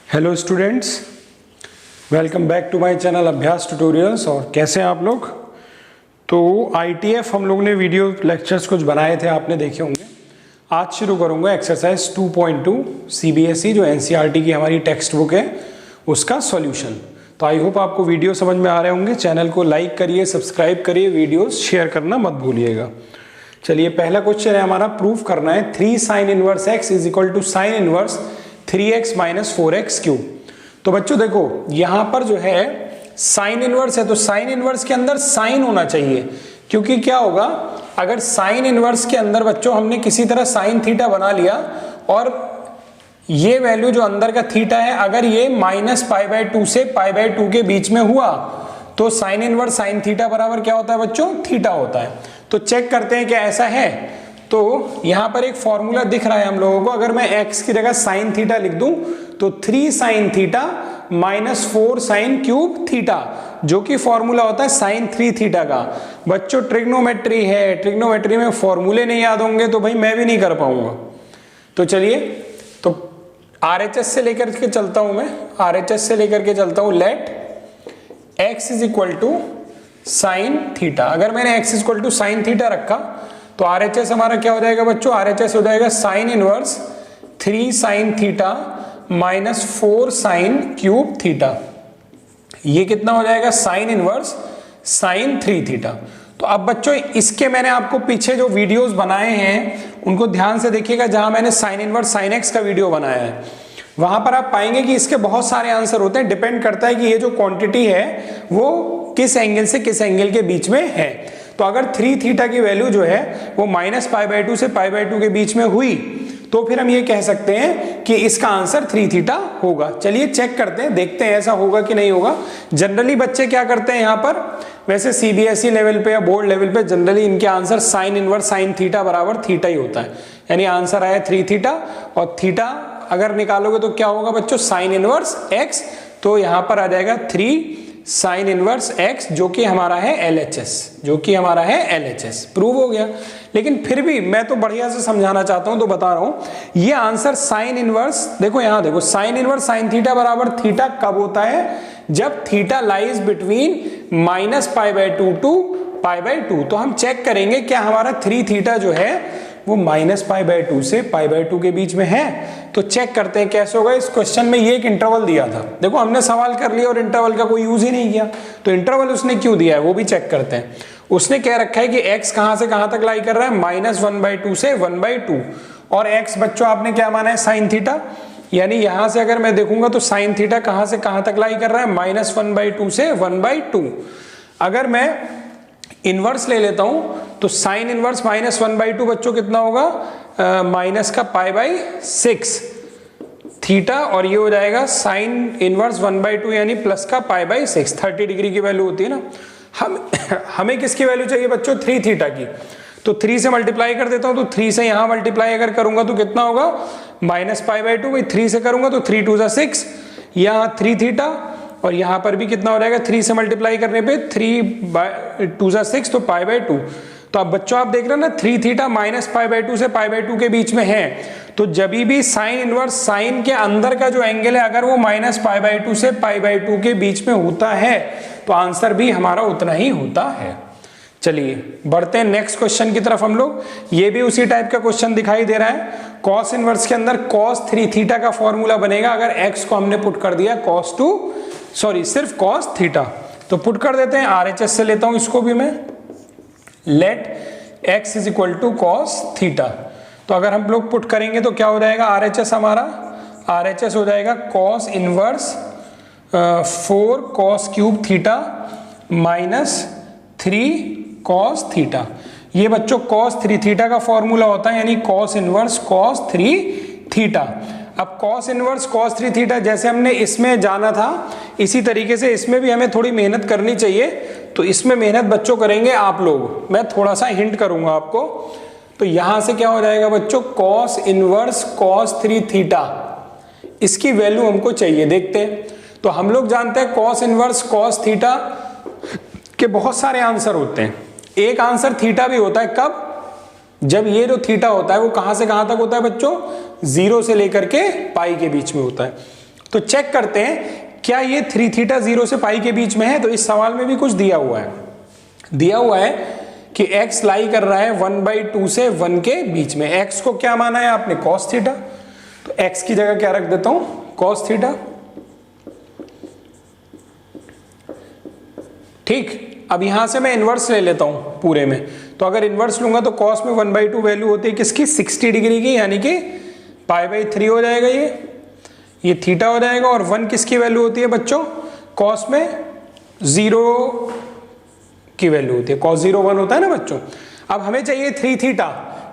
Hello students, welcome back to my channel Abhyas tutorials. और कैसे हैं आप लोग? तो आईटीएफ हम लोग ने वीडियो लेक्चर्स कुछ बनाए थे, आपने देखे होंगे। आज शुरू करूंगा एक्सरसाइज 2.2 सीबीएसई जो एनसीईआरटी की हमारी टेक्स्ट बुक है उसका सॉल्यूशन। तो आई होप आपको वीडियो समझ में आ रहे होंगे। चैनल को लाइक करिए, सब्सक्राइब करिए, वीडियोस शेयर करना मत भूलिएगा। चलिए, पहला क्वेश्चन है हमारा, प्रूफ करना है 3 sin inverse x is equal to sine inverse 3x minus 4x cube. तो बच्चों देखो, यहां पर जो है साइन इनवर्स है तो साइन इनवर्स के अंदर साइन होना चाहिए, क्योंकि क्या होगा अगर साइन इनवर्स के अंदर बच्चों हमने किसी तरह साइन थीटा बना लिया और ये वैल्यू जो अंदर का थीटा है अगर ये माइनस π/2 से π/2 के बीच में हुआ तो साइन इनवर्स साइन थीटा बराबर क्या होता है बच्चों? थीटा होता है। तो चेक करते हैं क्या ऐसा है। तो यहां पर एक फॉर्मूला दिख रहा है हम लोगों को। अगर मैं x की जगह साइन थीटा लिख दूं तो 3 sin theta minus 4 sin cube theta, जो कि फॉर्मूला होता है साइन 3 थीटा का। बच्चों ट्रिग्नोमेट्री है, ट्रिग्नोमेट्री में फॉर्मूले नहीं याद होंगे तो भाई मैं भी नहीं कर पाऊंगा। तो चलिए, तो आरएचएस से लेकर के चलता हूं मैं, आरएचएस से लेकर के चलता हूं। Let x is equal to sine theta. अगर मैंने x is equal to sine theta रखा तो आरएचएस हमारा क्या हो जाएगा बच्चों? आरएचएस हो जाएगा sine inverse 3 sin theta minus 4 sin cube theta. ये कितना हो जाएगा? Sign inverse sign 3 theta. तो अब बच्चों इसके मैंने आपको पीछे जो वीडियोस बनाए हैं उनको ध्यान से देखिएगा। जहां मैंने साइन इनवर्स साइन एक्स का वीडियो बनाया है वहां पर आप पाएंगे कि इसके बहुत सारे आंसर होते हैं। डिपेंड करता है कि ये जो क्वांटिटी है वो किस एंगल से किस एंगल के बीच में है। तो अगर 3 थीटा की वैल्यू जो है वो माइनस π/2 से π/2 के बीच में हुई तो फिर हम ये कह सकते हैं कि इसका आंसर 3 थीटा होगा। चलिए चेक करते हैं, देखते हैं ऐसा होगा कि नहीं होगा। जनरली बच्चे क्या करते हैं यहाँ पर, वैसे सीबीएसई लेवल पे या बोर्ड लेवल पे जनरली इनके answer sine inverse sine theta बराबर थीटा ही होता है। यानी आंसर आया 3 थीटा, और थीटा अगर निकालोगे तो क्या होगा बच्चों? Sine inverse x. तो यहां पर आ जाएगा 3 साइन इनवर्स x, जो कि हमारा है LHS, जो कि हमारा है LHS। प्रूव हो गया। लेकिन फिर भी मैं तो बढ़िया से समझाना चाहता हूं तो बता रहा हूं। ये आंसर साइन इनवर्स, देखो यहां देखो, साइन इनवर्स साइन थीटा बराबर थीटा कब होता है? जब theta lies between minus π/2 to π/2। तो हम चेक करेंगे क्या हमारा 3 थीटा जो है वो माइनस π/2 से π/2 के बीच में है। तो चेक करते हैं कैसे होगा। इस क्वेश्चन में ये एक इंटरवल दिया था, देखो हमने सवाल कर लिया और इंटरवल का कोई यूज ही नहीं किया। तो इंटरवल उसने क्यों दिया है वो भी चेक करते हैं। उसने कह रखा है कि x कहां से कहां तक लाई कर रहा है? -1/2 से 1/2। और x बच्चों आपने क्या माना है? Sine theta. यानी यहां से अगर मैं देखूंगा तो साइन थीटा कहां से कहां तक लाई कर रहा है? -1/2 से 1/2। अगर मैं इनवर्स ले लेता हूं तो साइन इनवर्स -1/2 बच्चों कितना होगा? माइनस का π/6 थीटा, और ये हो जाएगा साइन इनवर्स 1/2 यानी प्लस का π/6। 30 डिग्री की वैल्यू होती है ना। हमें किसकी वैल्यू चाहिए बच्चों? 3 थीटा की। तो 3 से मल्टीप्लाई कर देता हूं, तो 3 से यहां मल्टीप्लाई अगर करूंगा तो कितना होगा? माइनस π/2। भाई 3 से करूंगा तो 3 2 6, यहाँ 3 थीटा, और यहां पर भी कितना हो जाएगा? 3 से मल्टीप्लाई करने पे 3 2 6 तो π/2। तो अब बच्चों आप देख रहे हैं ना, 3 थीटा माइनस π/2 से π/2 के बीच में है। तो जब भी साइन इनवर्स साइन के अंदर का जो एंगल है अगर वो माइनस π/2 से π/2 के बीच में होता है तो आंसर भी हमारा उतना ही होता है। चलिए बढ़ते हैं नेक्स्ट क्वेश्चन की तरफ हम लोग। ये भी उसी टाइप का क्वेश्चन दिखाई दे रहा है। कॉस इनवर्स के अंदर कॉस 3 थीटा का फॉर्मूला बनेगा अगर x को हमने पुट कर दिया सिर्फ कॉस थीटा। तो पुट कर देते हैं, आरएचएस से लेता हूं इसको भी मैं। Let x is equal to cos theta. तो अगर हम लोग पुट करेंगे तो क्या हो जाएगा? आरएचएस हमारा आरएचएस हो जाएगा cos inverse 4 cos cube theta minus 3 cos theta. ये बच्चों कॉस 3 थीटा का फॉर्मूला होता है, यानी कॉस इनवर्स कॉस 3 थीटा। अब कॉस इनवर्स कॉस 3 थीटा जैसे हमने इसमें जाना था इसी तरीके से इसमें भी हमें थोड़ी मेहनत करनी चाहिए। तो इसमें मेहनत बच्चों करेंगे आप लोग, मैं थोड़ा सा हिंट करूंगा आपको। तो यहां से क्या हो जाएगा बच्चों? कॉस इनवर्स कॉस 3 थीटा, इसकी वैल्यू हमको चाहिए। देखते हैं, तो हम लोग जानते हैं कॉस इनवर्स कॉस थीटा के बहुत सारे आंसर होते हैं। एक आंसर थीटा भी होता है, कब? जब ये जो थीटा होता है वो कहां से कहां तक होता है बच्चों? 0 से लेकर के पाई के बीच में होता है। तो तो चेक करते हैं क्या ये 3 थीटा 0 से पाई के बीच में है। तो इस सवाल में भी कुछ दिया हुआ है कि x लाई कर रहा है 1/2 से 1 के बीच में। x को क्या माना है आपने, cos थीटा, तो x की जगह क्या रख देता हूं, cos थीटा। ठीक, अब यहां से मैं इनवर्स ले लेता हूं पूरे में, तो अगर इनवर्स लूंगा तो cos में 1/2 वैल्यू होती है किसकी, 60 डिग्री की, यानी कि π/3 हो जाएगा, ये थीटा हो जाएगा। और 1 किसकी वैल्यू होती है बच्चों, cos में 0 की वैल्यू होती है, cos 0 1 होता है ना बच्चों। अब हमें चाहिए 3 थीटा,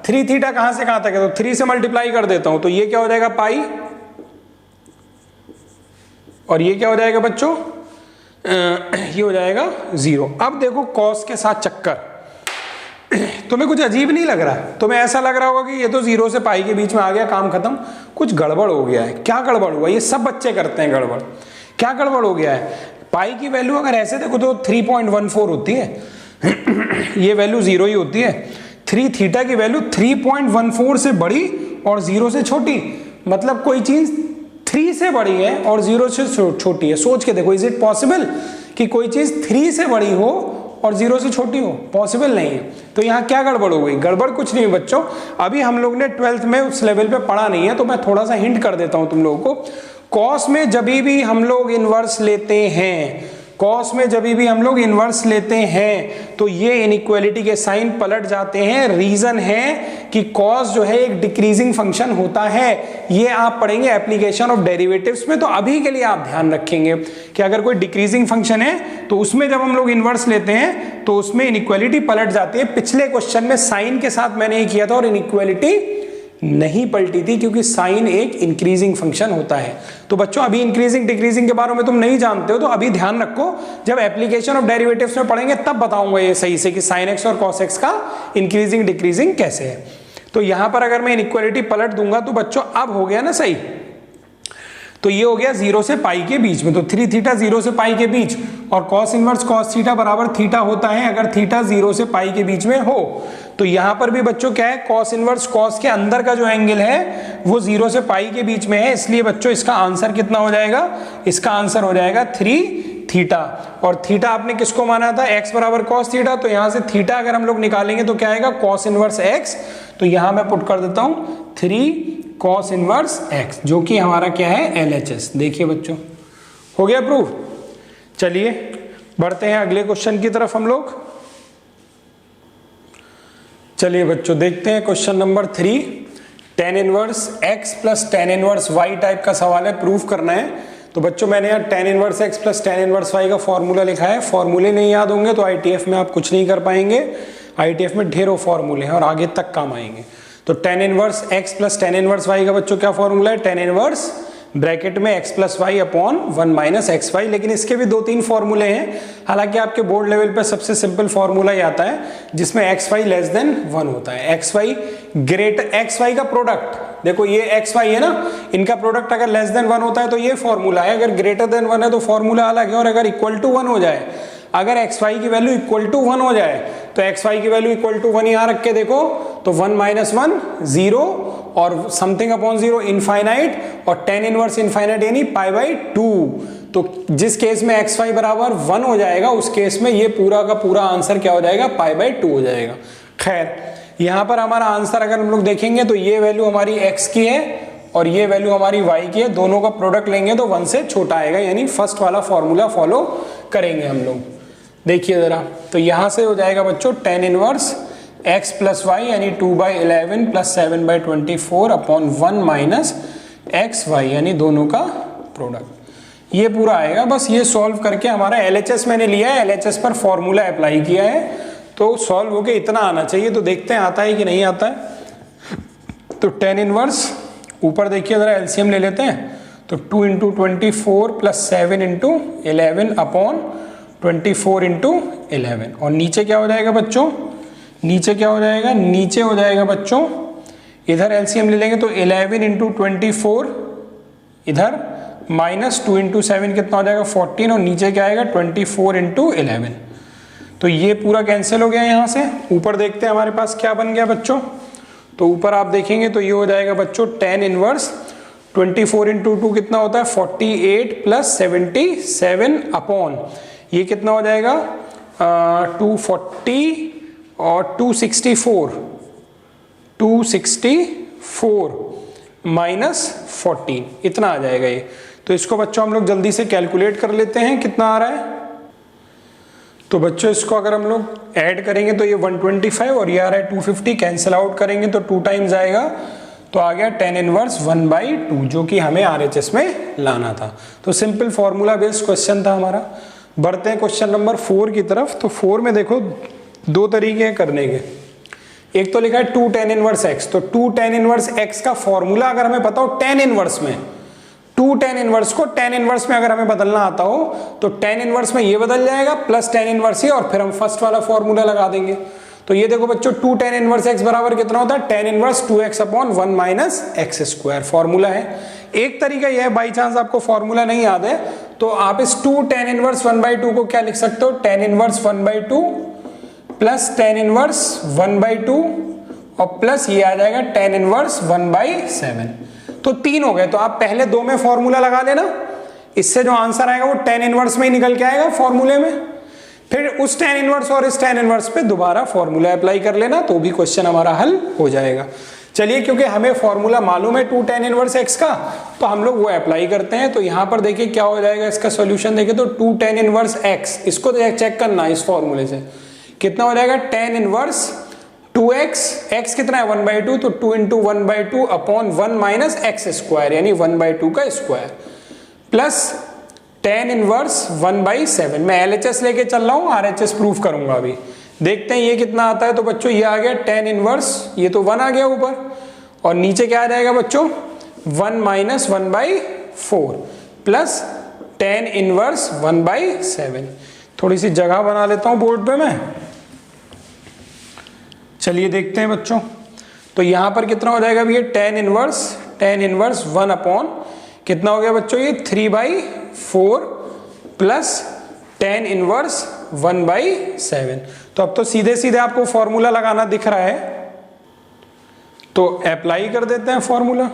3 थीटा कहां से कहां तक है, तो 3 से मल्टीप्लाई कर देता हूं, तो ये क्या हो जाएगा पाई, और ये क्या हो जाएगा बच्चों, ये हो जाएगा 0। अब देखो cos के साथ चक्कर, तुम्हें कुछ अजीब नहीं लग रहा, तुम्हें ऐसा लग रहा होगा कि ये तो 0 से पाई के बीच में आ गया, काम खत्म, कुछ गड़बड़ हो गया है। क्या गड़बड़ हुआ, ये सब बच्चे करते हैं गड़बड़। क्या गड़बड़ हो गया है, पाई की वैल्यू अगर ऐसे देखो तो 3.14 होती है, ये वैल्यू 0 ही होती है। 3 थीटा की वैल्यू 3.14 से बड़ी और 0 से छोटी, मतलब कोई चीज 3 से बड़ी है और 0 से छोटी है। सोच के देखो, इज इट पॉसिबल कि कोई चीज 3 से बड़ी हो और 0 से छोटी हो, पॉसिबल नहीं है। तो यहाँ क्या गड़बड़ हो गई, गड़बड़ कुछ नहीं है बच्चों, अभी हम लोग ने 12th में उस लेवल पे पढ़ा नहीं है, तो मैं थोड़ा सा हिंट कर देता हूं तुम लोगों को। कॉस में जब भी हम लोग इनवर्स लेते हैं, कॉस में जब भी हम लोग इनवर्स लेते हैं तो ये इनइक्वालिटी के साइन पलट जाते हैं। रीजन है कि कॉस जो है एक डिक्रीजिंग फंक्शन होता है, ये आप पढ़ेंगे एप्लीकेशन ऑफ डेरिवेटिव्स में। तो अभी के लिए आप ध्यान रखेंगे कि अगर कोई डिक्रीजिंग फंक्शन है तो उसमें जब हम लोग इनवर्स लेते हैं तो उसमें इनइक्वालिटी पलट जाती है। पिछले क्वेश्चन में साइन के साथ मैंने ये किया था और इनइक्वालिटी नहीं पलटी थी, क्योंकि साइन एक इंक्रीजिंग फंक्शन होता है। तो बच्चों अभी इंक्रीजिंग डिक्रीजिंग के बारे में तुम नहीं जानते हो, तो अभी ध्यान रखो, जब एप्लीकेशन ऑफ डेरिवेटिव्स में पढ़ेंगे तब बताऊंगा ये सही से कि साइन एक्स और कॉस एक्स का इंक्रीजिंग डिक्रीजिंग कैसे है। तो यहां पर अगर मैं इनइक्वालिटी पलट दूंगा तो बच्चों अब हो गया ना सही, तो ये हो गया 0 से पाई के बीच में, तो 3 थीटा 0 से पाई के बीच, और कॉस इनवर्स कॉस थीटा बराबर थीटा होता है अगर थीटा 0 से पाई के बीच में हो। तो यहां पर भी बच्चों क्या है, कॉस इनवर्स कॉस के अंदर का जो एंगल है वो 0 से पाई के बीच में है, इसलिए बच्चों इसका आंसर कितना हो जाएगा, इसका आंसर हो जाएगा 3 थीटा। और थीटा आपने किसको माना था, x बराबर कॉस थीटा, तो यहां से थीटा अगर हम लोग निकालेंगे तो क्या आएगा, कॉस इनवर्स x। तो यहां मैं पुट कर देता हूं 3 कॉस इनवर्स x, जो कि हमारा क्या है LHS। देखिए बच्चों हो गया प्रूफ। चलिए बढ़ते हैं अगले क्वेश्चन की तरफ हम लोग। चलिए बच्चों देखते हैं question number 3। tan inverse x plus tan inverse y type का सवाल है, प्रूफ करना है। तो बच्चों मैंने यहाँ tan inverse x plus tan inverse y का फॉर्मूला लिखा है। फॉर्मूले नहीं याद होंगे तो ITF में आप कुछ नहीं कर पाएंगे, ITF में ढेरों फॉर्मूले हैं और आगे तक काम आएंगे। तो tan inverse x plus tan inverse y का बच्चों क्या फॉर्मूला है, tan इनवर्स ब्रैकेट में x plus y upon 1 minus x y. लेकिन इसके भी 2-3 फॉर्मूले हैं, हालांकि आपके बोर्ड लेवल पे सबसे सिंपल फॉर्मूला ही आता है जिसमें एक्स वाई लेस देन 1 होता है। X y greater, x y का प्रोडक्ट, देखो ये एक्स वाई है ना, इनका प्रोडक्ट अगर लेस देन 1 होता है तो ये फॉर्मूला है, अगर ग्रेटर देन 1 है तो फॉर्मूला अलग है। और अगर इक्वल टू 1 हो जाए, अगर एक्स वाई की वैल्यू इक्वल टू 1 हो जाए तो एक्स वाई की वैल्यू इक्वल टू 1 यहां रख के देखो, तो 1 माइनस 1 0 और समथिंग अपॉन 0 इनफाइनाइट, और tan इनवर्स इनफाइनाइट यानी π/2। तो जिस केस में एक्स वाई बराबर 1 हो जाएगा उस केस में ये पूरा का पूरा आंसर क्या हो जाएगा, π/2 हो जाएगा। खैर यहां पर हमारा आंसर अगर हम लोग देखेंगे तो ये वैल्यू हमारी x की है और ये वैल्यू हमारी y की है, दोनों का प्रोडक्ट लेंगे तो 1 से छोटा आएगा, यानी फर्स्ट वाला फॉर्मूला फॉलो करेंगे हम लोग। देखिए जरा, तो यहां से हो जाएगा बच्चों tan inverse x plus y यानी 2/11 plus 7/24 upon 1 minus x y यानी दोनों का प्रोडक्ट, ये पूरा आएगा। बस ये सॉल्व करके हमारा LHS मैंने लिया है, LHS पर फॉर्मूला अप्लाई किया है, तो सॉल्व होके इतना आना चाहिए। तो देखते हैं आता है कि नहीं आता है। तो tan इनवर्स ऊपर देखिए जरा एलसीएम ले लेते हैं, तो 2 into 24 plus 7 into 11 upon 24 into 11, और नीचे क्या हो जाएगा बच्चों, नीचे क्या हो जाएगा, नीचे हो जाएगा बच्चों, इधर एलसीएम ले लेंगे तो 11 इंटू 24, इधर माइनस 2 इंटू 7 कितना हो जाएगा 14, और नीचे क्या आएगा 24 इंटू 11। तो ये पूरा कैंसिल हो गया यहाँ से। ऊपर देखते हैं हमारे पास क्या बन गया बच्चों, तो ऊपर आप देखेंगे तो ये हो जाएगा बच्चों tan इनवर्स 24 इंटू 2 कितना होता है 48 प्लस 77 अपॉन ये कितना हो जाएगा 240 और 264 माइनस 14 इतना आ जाएगा ये। तो इसको बच्चों हम लोग जल्दी से कैलकुलेट कर लेते हैं कितना आ रहा है। तो बच्चों इसको अगर हम लोग ऐड करेंगे तो ये 125 और ये आ रहा है 250, कैंसिल आउट करेंगे तो 2 टाइम्स आएगा, तो आ गया tan इनवर्स 1/2 जो कि हमें RHS में लाना था। तो सिंपल फॉर्मूला बेस्ड क्वेश्चन था हमारा। बढ़ते हैं क्वेश्चन नंबर 4 की तरफ। तो 4 में देखो दो तरीके हैं करने के। एक तो लिखा है 2 tan इनवर्स x, तो 2 tan इनवर्स x का फॉर्मूला अगर हमें पता हो tan इनवर्स में, 2 tan इनवर्स को tan इनवर्स में अगर हमें बदलना आता हो तो tan इनवर्स में ये बदल जाएगा प्लस tan इनवर्स ये, और फिर हम फर्स्ट वाला फॉर्मूला लगा देंगे। तो ये देखो बच्चों 2 tan इनवर्स x बराबर कितना होता है tan inverse 2x upon 1 minus x square formula है। एक तरीका यह है, बाई चांस आपको फॉर्मूला नहीं याद है तो आप इस 2 tan इनवर्स 1/2 को क्या लिख सकते हो, tan inverse 1/2 plus tan inverse 1/2 और प्लस ये आ जाएगा tan इनवर्स 1/7। तो 3 हो गए। तो आप पहले 2 में फॉर्मूला लगा देना, इससे जो आंसर आएगा वो tan इनवर्स में ही निकल के आएगा फॉर्मूले में। फिर उस tan इनवर्स और इस tan इनवर्स पे दोबारा फॉर्मूला अप्लाई कर लेना, तो भी क्वेश्चन हमारा हल हो जाएगा। चलिए, क्योंकि हमें फॉर्मूला मालूम है 2 tan इनवर्स x का, तो हम लोग वो अप्लाई करते हैं। तो यहां पर देखिए क्या हो जाएगा इसका सॉल्यूशन। देखिए तो 2 tan इनवर्स x, इसको चेक करना इस फॉर्मूले से कितना हो जाएगा tan इनवर्स 2x, x कितना है 1/2, तो 2 into 1/2 upon 1 minus x square यानी 1/2 का स्क्वायर प्लस tan इनवर्स 1/7। मैं LHS लेके चल रहा हूँ, RHS प्रूफ करूंगा अभी। देखते हैं ये कितना आता है। तो बच्चों ये आ गया tan इनवर्स, ये तो 1 आ गया ऊपर, और नीचे क्या आ जाएगा बच्चों 1 माइनस 1/4 प्लस tan इनवर्स 1/7। थोड़ी सी जगह बना लेता हूं बोर्ड पे मैं। चलिए देखते हैं बच्चों। तो यहां पर कितना हो जाएगा ये tan इनवर्स 1 अपॉन कितना हो गया बच्चों ये 3/4 प्लस tan इनवर्स 1/7। तो अब तो सीधे सीधे आपको फॉर्मूला लगाना दिख रहा है, तो अप्लाई कर देते हैं फॉर्मूला।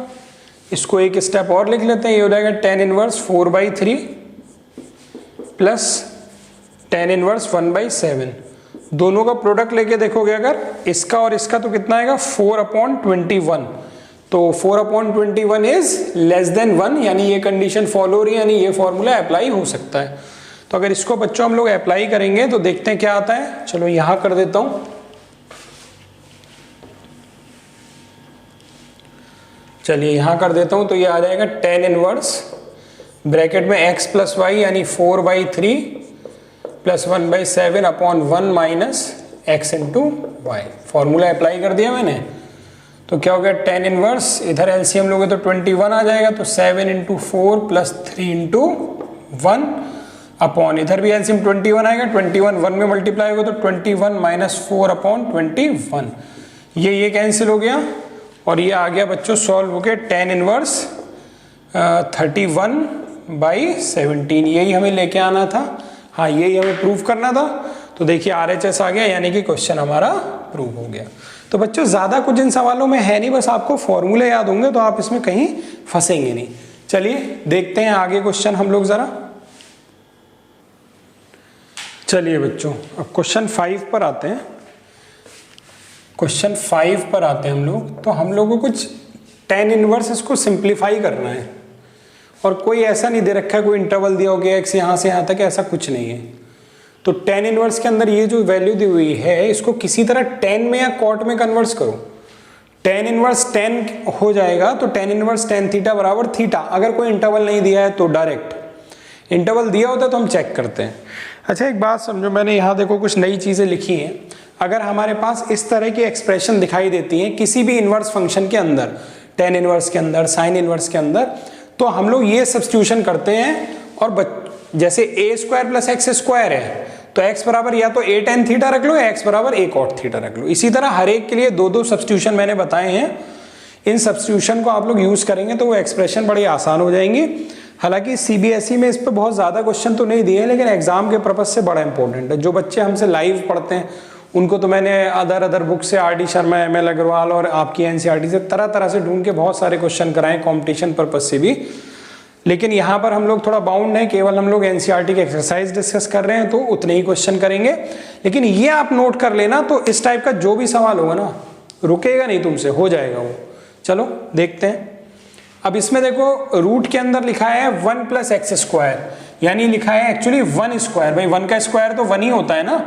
इसको एक स्टेप और लिख लेते हैं। ये हो जाएगा tan inverse 4/3 plus tan inverse 1/7। दोनों का प्रोडक्ट लेके देखोगे अगर इसका और इसका तो कितना आएगा 4/21। तो 4/21 इज लेस देन 1, यानी ये कंडीशन फॉलो हो रही है, यानी ये फॉर्मूला अप्लाई हो सकता है। तो अगर इसको बच्चों हम लोग अप्लाई करेंगे तो देखते हैं क्या आता है। चलो यहां कर देता हूं। चलिए यहां कर देता हूं। तो ये आ जाएगा tan इनवर्स ब्रैकेट में x प्लस वाई यानी 4/3 plus 1/7 upon 1 minus x into y. Formula apply कर दिया मैंने। तो क्या हो गया tan इनवर्स, इधर एलसीएम लोगे तो 21 आ जाएगा, तो 7 इंटू 4 प्लस 3 इंटू 1 अपॉन इधर भी एलसीएम 21 आएगा, 21 1 में मल्टीप्लाई होगा तो 21 माइनस 4 अपॉन 21। ये कैंसिल हो गया और ये आ गया बच्चों सॉल्व हो गया tan इनवर्स 31/17। यही हमें लेके आना था, हाँ यही हमें प्रूव करना था। तो देखिए RHS आ गया, यानी कि क्वेश्चन हमारा प्रूव हो गया। तो बच्चों ज्यादा कुछ इन सवालों में है नहीं, बस आपको फॉर्मूले याद होंगे तो आप इसमें कहीं फंसेंगे नहीं। चलिए देखते हैं आगे क्वेश्चन हम लोग जरा। चलिए बच्चों अब क्वेश्चन 5 पर आते हैं। क्वेश्चन 5 पर आते हैं हम लोग। तो हम लोग को कुछ tan इनवर्स इसको सिंप्लीफाई करना है, और कोई ऐसा नहीं दे रखा है, कोई इंटरवल दिया हो गया x यहाँ से यहाँ तक, ऐसा कुछ नहीं है। तो tan इनवर्स के अंदर ये जो वैल्यू दी हुई है इसको किसी तरह tan में या cot में कन्वर्ट करो। tan इनवर्स tan हो जाएगा, तो tan इनवर्स tan थीटा बराबर थीटा। अगर कोई इंटरवल नहीं दिया है तो डायरेक्ट, इंटरवल दिया होता तो हम चेक करते हैं। अच्छा एक बात समझो, मैंने यहाँ देखो कुछ नई चीजें लिखी हैं। अगर हमारे पास इस तरह की एक्सप्रेशन दिखाई देती है किसी भी इनवर्स फंक्शन के अंदर, tan इनवर्स के अंदर, साइन इनवर्स के अंदर, तो हम लोग ये सब्स्टिट्यूशन करते हैं। और जैसे a square plus x square है तो x बराबर या तो a tan थीटा रख लो या x बराबर a cot थीटा रख लो। इसी तरह हर एक के लिए दो सब्स्टिट्यूशन मैंने बताए हैं। इन सब्स्टिट्यूशन को आप लोग यूज करेंगे तो वो एक्सप्रेशन बड़ी आसान हो जाएंगी। हालांकि CBSE में इस पर बहुत ज्यादा क्वेश्चन तो नहीं दिए हैं, लेकिन एग्जाम के पर्पज से बड़ा इंपॉर्टेंट है। जो बच्चे हमसे लाइव पढ़ते हैं उनको तो मैंने अदर बुक से R D Sharma, M L Agrawal और आपकी एनसीईआरटी से तरह तरह से ढूंढ के बहुत सारे क्वेश्चन कराए कंपटीशन पर्पज से भी। लेकिन यहाँ पर हम लोग थोड़ा बाउंड है, केवल हम लोग एनसीईआरटी के एक्सरसाइज डिस्कस कर रहे हैं तो उतने ही क्वेश्चन करेंगे। लेकिन ये आप नोट कर लेना, तो इस टाइप का जो भी सवाल होगा ना रुकेगा नहीं तुमसे, हो जाएगा वो। चलो देखते हैं। अब इसमें देखो रूट के अंदर लिखा है 1 + x², यानी लिखा है एक्चुअली 1 स्क्वायर। भाई 1 का स्क्वायर तो 1 ही होता है ना,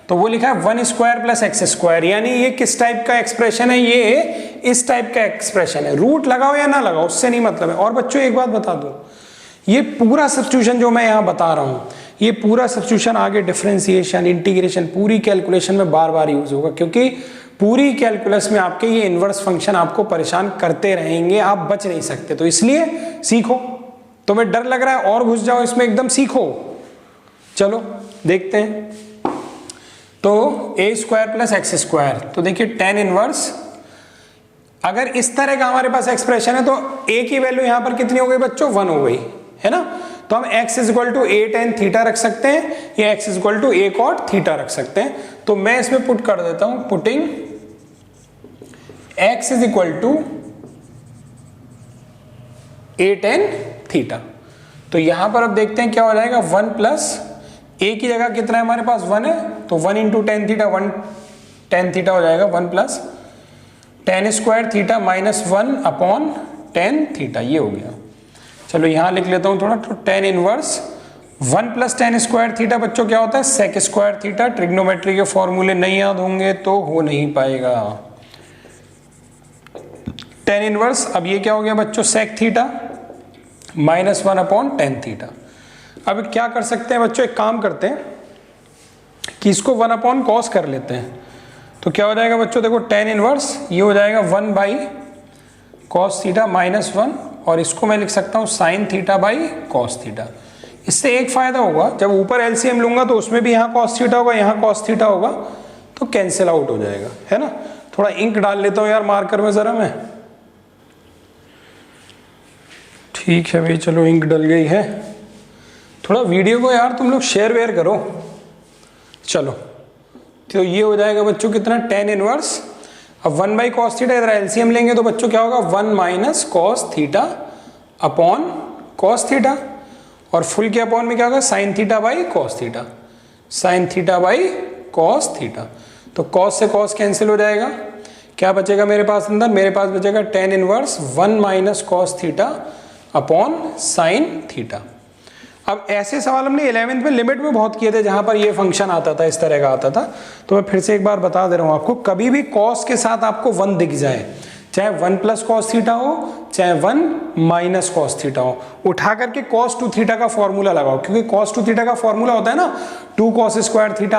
तो वो लिखा है 1 स्क्वायर + x², यानी ये किस टाइप का एक्सप्रेशन है, ये इस टाइप का एक्सप्रेशन है। रूट लगाओ या ना लगाओ उससे नहीं मतलब है। और बच्चों एक बात बता दो, ये पूरा सब्स्टिट्यूशन जो मैं यहाँ बता रहा हूँ, ये पूरा सब्स्टिट्यूशन आगे डिफरेंशिएशन, इंटीग्रेशन, पूरी कैलकुलेशन में बार बार यूज होगा, क्योंकि पूरी कैलकुलस में आपके ये इनवर्स फंक्शन आपको परेशान करते रहेंगे, आप बच नहीं सकते। तो इसलिए सीखो, तुम्हें डर लग रहा है और घुस जाओ इसमें, एकदम सीखो। चलो देखते हैं। तो a² + x², तो देखिए tan इनवर्स, अगर इस तरह का हमारे पास एक्सप्रेशन है तो a की वैल्यू यहां पर कितनी हो गई बच्चों, 1 हो गई है ना। तो हम x = a tan θ रख सकते हैं या x = a cot θ रख सकते हैं। तो मैं इसमें पुट कर देता हूं, पुटिंग x = a tan θ। तो यहां पर अब देखते हैं क्या हो जाएगा, 1 + a की जगह कितना है हमारे पास, 1 है, तो 1 × tan θ, 1 tan θ हो जाएगा, 1 + tan² θ - 1 tan θ, ये हो गया। चलो यहां लिख लेता हूं थोड़ा, तो tan इनवर्स 1 + tan² θ बच्चों क्या होता है, sec² θ। ट्रिग्नोमेट्री के फॉर्मूले नहीं याद होंगे तो हो नहीं पाएगा। tan इनवर्स, अब ये क्या हो गया बच्चों, sec θ - 1 tan θ। अब क्या कर सकते हैं बच्चों, एक काम करते हैं कि इसको 1 cos कर लेते हैं। तो क्या हो जाएगा बच्चों, देखो tan इनवर्स ये हो जाएगा 1/cos θ - 1, और इसको मैं लिख सकता हूं sin θ cos θ। इससे एक फायदा होगा, जब ऊपर एलसीएम लूंगा तो उसमें भी यहाँ cos θ होगा, यहाँ cos θ होगा, तो कैंसिल आउट हो जाएगा, है ना। थोड़ा इंक डाल लेता हूं यार मार्कर में जरा मैं। ठीक है भाई, चलो इंक डल गई है। थोड़ा वीडियो को यार तुम लोग शेयर वेयर करो। चलो, तो ये हो जाएगा बच्चों कितना, tan इनवर्स, अब 1/cos θ, इधर एलसीएम लेंगे तो बच्चों क्या होगा, 1 - cos θ अपॉन cos θ, और फुल के अपॉन में क्या होगा, sin θ cos θ, sin θ cos θ। तो cos से cos कैंसिल हो जाएगा, क्या बचेगा मेरे पास अंदर, मेरे पास बचेगा tan inverse 1 - cos θ upon sin θ। अब ऐसे सवाल हमने 11th में लिमिट में बहुत किए थे, जहां पर ये फंक्शन आता था, इस तरह का आता था। तो मैं फिर से एक बार बता दे रहा हूं आपको, कभी भी cos के साथ आपको 1 दिख जाए, चाहे 1 + cos θ हो, चाहे 1 - cos θ हो, उठा करके cos 2 θ का फॉर्मूला लगाओ, क्योंकि cos 2 θ का फॉर्मूला होता है ना 2 cos² θ -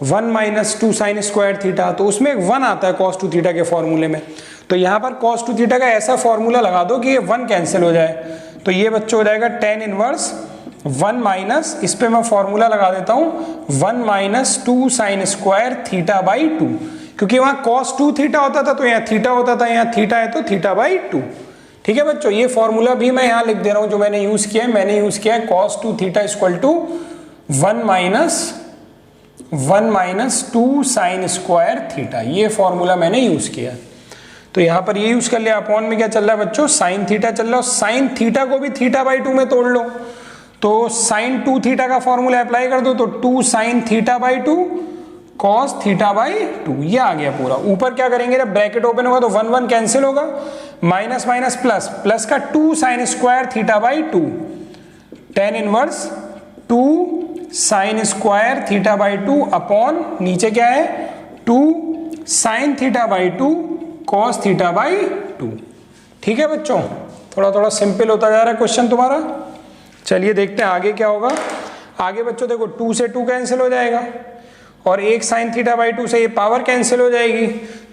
1, 1 - 2 sin² θ, तो उसमें एक 1 आता है cos 2 θ के फॉर्मूले में। तो यहाँ पर cos 2 θ का ऐसा फॉर्मूला लगा दो कि ये 1 कैंसिल हो जाए। तो ये बच्चों हो जाएगा tan इनवर्स 1 - इस पे मैं फॉर्मूला लगा देता हूं 1 - 2 sin² θ/2, क्योंकि वहां cos 2 θ होता था तो यहाँ θ होता था, यहाँ θ है तो θ/2। ठीक है बच्चों, ये फॉर्मूला भी मैं यहाँ लिख दे रहा हूं जो मैंने यूज किया है। मैंने यूज किया है cos 2 θ = 1 - 2 sin² θ, ये फॉर्मूला मैंने यूज किया। तो यहां पर ये यूज कर लिया। अपॉन में क्या चल रहा है बच्चों, sin θ चल रहा है, sin θ को भी θ/2 में तोड़ लो, तो sin 2 θ का फॉर्मूला अप्लाई कर दो, तो 2 sin θ/2 cos θ/2, ये आ गया पूरा। ऊपर क्या करेंगे, जब ब्रैकेट ओपन होगा तो 1 1 कैंसिल होगा, माइनस माइनस प्लस, प्लस का 2 sin² θ/2, tan inverse 2 sin² θ/2 upon नीचे क्या है 2 sin θ/2 cos θ/2। ठीक है बच्चों, थोड़ा थोड़ा सिंपल होता जा रहा है क्वेश्चन तुम्हारा। चलिए देखते हैं आगे क्या होगा। आगे बच्चों देखो 2 से 2 कैंसिल हो जाएगा और एक sin θ/2 से ये पावर कैंसिल हो जाएगी,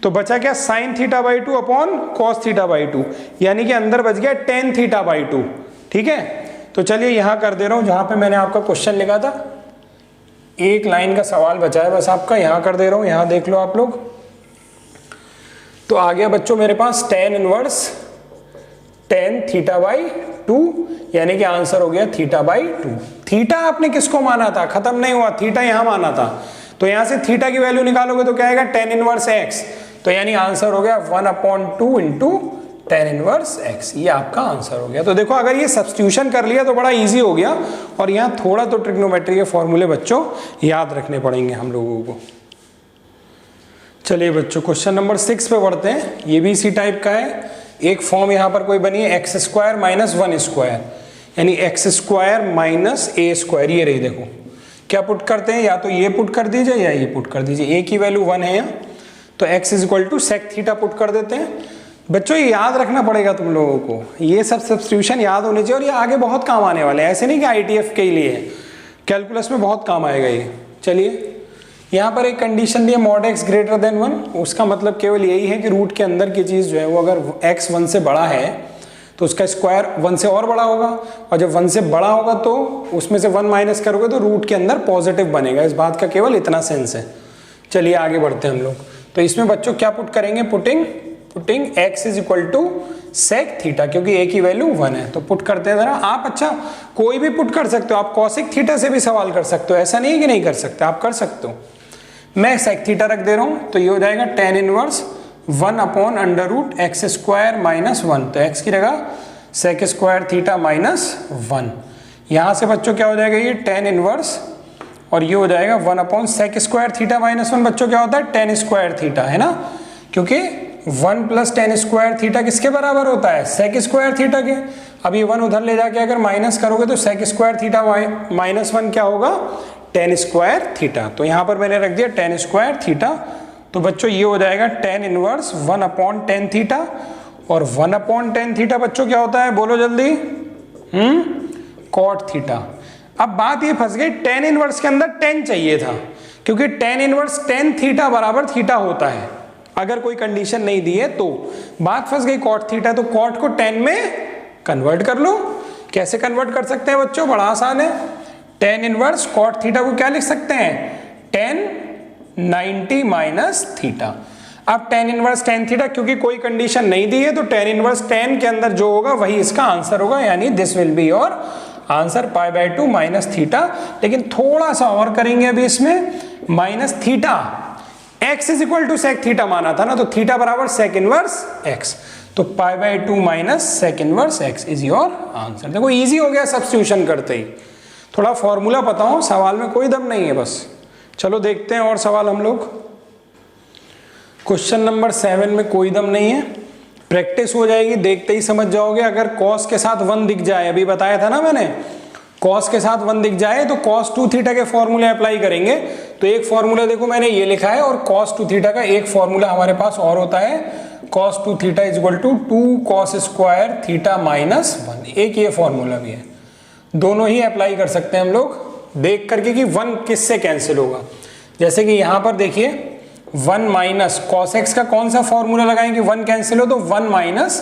तो बचा क्या sin θ/2 अपॉन cos θ/2, यानी कि अंदर बच गया tan θ/2। ठीक है, तो चलिए यहां कर दे रहा हूं जहां पे मैंने आपका क्वेश्चन लिखा था, एक लाइन का सवाल बचा है बस आपका, यहां कर दे रहा हूं, यहां देख लो आप लोग। तो आ गया बच्चों मेरे पास tan इनवर्स tan θ/2, यानी कि आंसर हो गया θ/2। थीटा आपने किसको माना था, खत्म नहीं हुआ, थीटा यहां माना था, तो यहाँ से थीटा की वैल्यू निकालोगे तो क्या आएगा tan इनवर्स x, तो यानी आंसर हो गया 1/2 इंटू tan इनवर्स x, ये आपका आंसर हो गया। तो देखो अगर ये सब्स्टिट्यूशन कर लिया तो बड़ा इजी हो गया, और यहाँ थोड़ा तो ट्रिग्नोमेट्री के फॉर्मूले बच्चों याद रखने पड़ेंगे हम लोगों को। चलिए बच्चों क्वेश्चन नंबर 6 पे बढ़ते हैं, ये भी इसी टाइप का है। एक फॉर्म यहाँ पर कोई बनी है x स्क्वायर माइनस 1 स्क्वायर, यानी x square minus a square, ये रही। देखो क्या पुट करते हैं, या तो ये पुट कर दीजिए या ये पुट कर दीजिए, a की वैल्यू 1 है यहाँ, तो x is equal to sec theta put कर देते हैं। बच्चों ये याद रखना पड़ेगा तुम लोगों को, ये सब सब्स्टिट्यूशन याद होने चाहिए, और ये आगे बहुत काम आने वाले हैं, ऐसे नहीं कि ITF के लिए है, कैलकुलस में बहुत काम आएगा ये। चलिए यहाँ पर एक कंडीशन दी है mod x ग्रेटर देन 1, उसका मतलब केवल यही है कि रूट के अंदर की चीज़ जो है वो अगर x 1 से बड़ा है तो उसका स्क्वायर 1 से और बड़ा होगा, और जब 1 से बड़ा होगा तो उसमें से 1 माइनस करोगे तो रूट के अंदर पॉजिटिव बनेगा। इस बात का केवल इतना सेंस है। चलिए आगे बढ़ते हैं हम लोग। तो इसमें बच्चों क्या पुट करेंगे, putting x is equal to sec theta, क्योंकि a की वैल्यू 1 है, तो पुट करते हैं जरा आप। अच्छा कोई भी पुट कर सकते हो आप, कॉसिक थीटा से भी सवाल कर सकते हो, ऐसा नहीं है कि नहीं कर सकते, आप कर सकते हो। मैं सेक थीटा रख दे रहा हूं, तो ये हो जाएगा tan inverse 1/√x square minus 1, तो x की जगह सेक स्क्वायर थीटा माइनस 1। यहां से बच्चों क्या हो जाएगा, ये tan इनवर्स, और ये हो जाएगा 1/सेक स्क्वायर थीटा माइनस 1। बच्चों क्या होता है, tan स्क्वायर थीटा, है ना, क्योंकि 1 प्लस tan स्क्वायर थीटा किसके बराबर होता है, सेक स्क्वायर थीटा के। अब ये 1 उधर ले जाके अगर माइनस करोगे तो सेक स्क्वायर थीटा माइनस 1 क्या होगा, tan स्क्वायर थीटा। तो यहां पर मैंने रख दिया tan स्क्वायर थीटा, तो बच्चों ये हो जाएगा tan इनवर्स 1/tan थीटा, और 1/tan थीटा बच्चों क्या होता है, बोलो जल्दी, cot थीटा। अब बात ये फंस गई, tan इनवर्स के अंदर tan चाहिए था, क्योंकि tan इनवर्स tan थीटा बराबर थीटा होता है, अगर कोई कंडीशन नहीं दी है तो। बात फंस गई cot थीटा, तो cot को tan में कन्वर्ट कर लो। कैसे कन्वर्ट कर सकते हैं बच्चों, बड़ा आसान है। tan इनवर्स cot थीटा को क्या लिख सकते हैं, tan 90 माइनस थीटा। अब tan इनवर्स tan थीटा, क्योंकि कोई कंडीशन नहीं दी है तो tan इनवर्स tan के अंदर जो होगा वही इसका आंसर होगा, यानी this will be your answer π/2 minus theta. लेकिन थोड़ा सा और करेंगे अभी इसमें, minus theta, x is equal to sec theta माना था ना, तो थीटा बराबर सेक इनवर्स x, तो π/2 minus sec inverse x is your answer. देखो इजी हो गया सब्स्टिट्यूशन करते ही। थोड़ा फॉर्मूला पता हो, सवाल में कोई दम नहीं है बस। चलो देखते हैं और सवाल हम लोग। क्वेश्चन नंबर 7 में कोई दम नहीं है, प्रैक्टिस हो जाएगी, देखते ही समझ जाओगे। अगर cos के साथ 1 दिख जाए, अभी बताया था ना मैंने, cos के साथ 1 दिख जाए तो cos 2 थीटा के फॉर्मूले अप्लाई करेंगे। तो एक फॉर्मूला देखो मैंने ये लिखा है, और cos 2 थीटा का एक फॉर्मूला हमारे पास और होता है, cos 2 theta is equal to 2 cos square theta minus 1। एक ये फॉर्मूला भी है, दोनों ही अप्लाई कर सकते हैं हम लोग देख करके कि 1 किससे कैंसिल होगा। जैसे कि यहां पर देखिए 1 माइनस cos x का कौन सा फॉर्मूला लगाएंगे 1 कैंसिल हो, तो 1 माइनस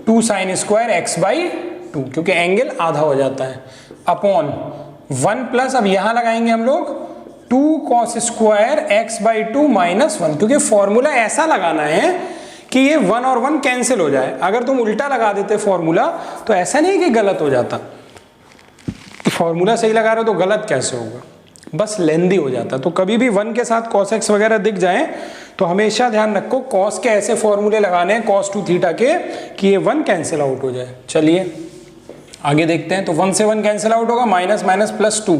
2 साइन स्क्वायर x/2, क्योंकि एंगल आधा हो जाता है, अपॉन 1 प्लस, अब यहां लगाएंगे हम लोग 2 cos स्क्वायर x/2 माइनस 1, क्योंकि फॉर्मूला ऐसा लगाना है कि ये 1 और 1 कैंसिल हो जाए। अगर तुम उल्टा लगा देते फॉर्मूला तो ऐसा नहीं कि गलत हो जाता, फॉर्मूला सही लगा रहे हो तो गलत कैसे होगा, बस लेंदी हो जाता। तो कभी भी 1 के साथ cos x वगैरह दिख जाए तो हमेशा ध्यान रखो cos के ऐसे फॉर्मूले लगाने हैं cos 2 थीटा के कि ये 1 कैंसिल आउट हो जाए। चलिए आगे देखते हैं। तो 1 से 1 कैंसिल आउट होगा, माइनस माइनस प्लस 2,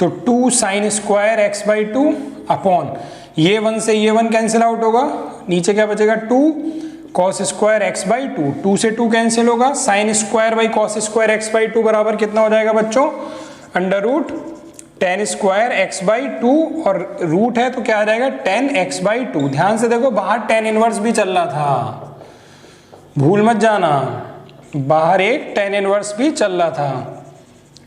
तो 2 साइन स्क्वायर x/2 अपॉन ये 1 से ये 1 कैंसिल आउट होगा, नीचे क्या बचेगा 2 cos स्क्वायर x/2, 2 से 2 कैंसिल होगा, sine square by cos square x/2 बराबर कितना हो जाएगा बच्चों, under root tan square x/2, और रूट है तो क्या आ जाएगा tan x/2। ध्यान से देखो बाहर tan इनवर्स भी चल रहा था, भूल मत जाना, बाहर एक tan इनवर्स भी चल रहा था।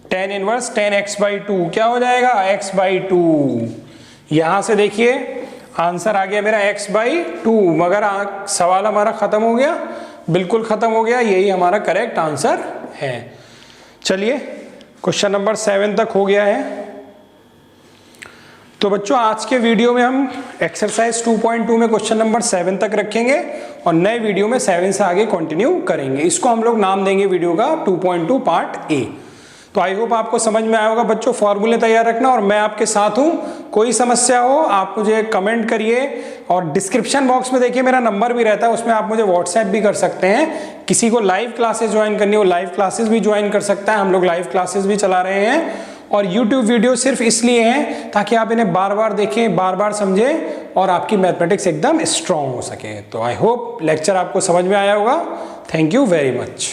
tan इनवर्स tan x/2 क्या हो जाएगा x/2। यहां से देखिए आंसर आ गया मेरा x/2, मगर सवाल हमारा खत्म हो गया, बिल्कुल खत्म हो गया, यही हमारा करेक्ट आंसर है। चलिए क्वेश्चन नंबर 7 तक हो गया है। तो बच्चों आज के वीडियो में हम एक्सरसाइज 2.2 में क्वेश्चन नंबर 7 तक रखेंगे, और नए वीडियो में 7 से आगे कंटिन्यू करेंगे। इसको हम लोग नाम देंगे वीडियो का 2.2 पार्ट ए। तो आई होप आपको समझ में आया होगा बच्चों। फॉर्मूले तैयार रखना और मैं आपके साथ हूँ। कोई समस्या हो आप मुझे कमेंट करिए और डिस्क्रिप्शन बॉक्स में देखिए मेरा नंबर भी रहता है, उसमें आप मुझे व्हाट्सएप भी कर सकते हैं। किसी को लाइव क्लासेस ज्वाइन करनी हो लाइव क्लासेस भी ज्वाइन कर सकता है, हम लोग लाइव क्लासेस भी चला रहे हैं। और YouTube वीडियो सिर्फ इसलिए हैं ताकि आप इन्हें बार बार देखें, बार बार समझें और आपकी मैथमेटिक्स एकदम स्ट्रांग हो सके। तो आई होप लेक्चर आपको समझ में आया होगा। Thank you very much.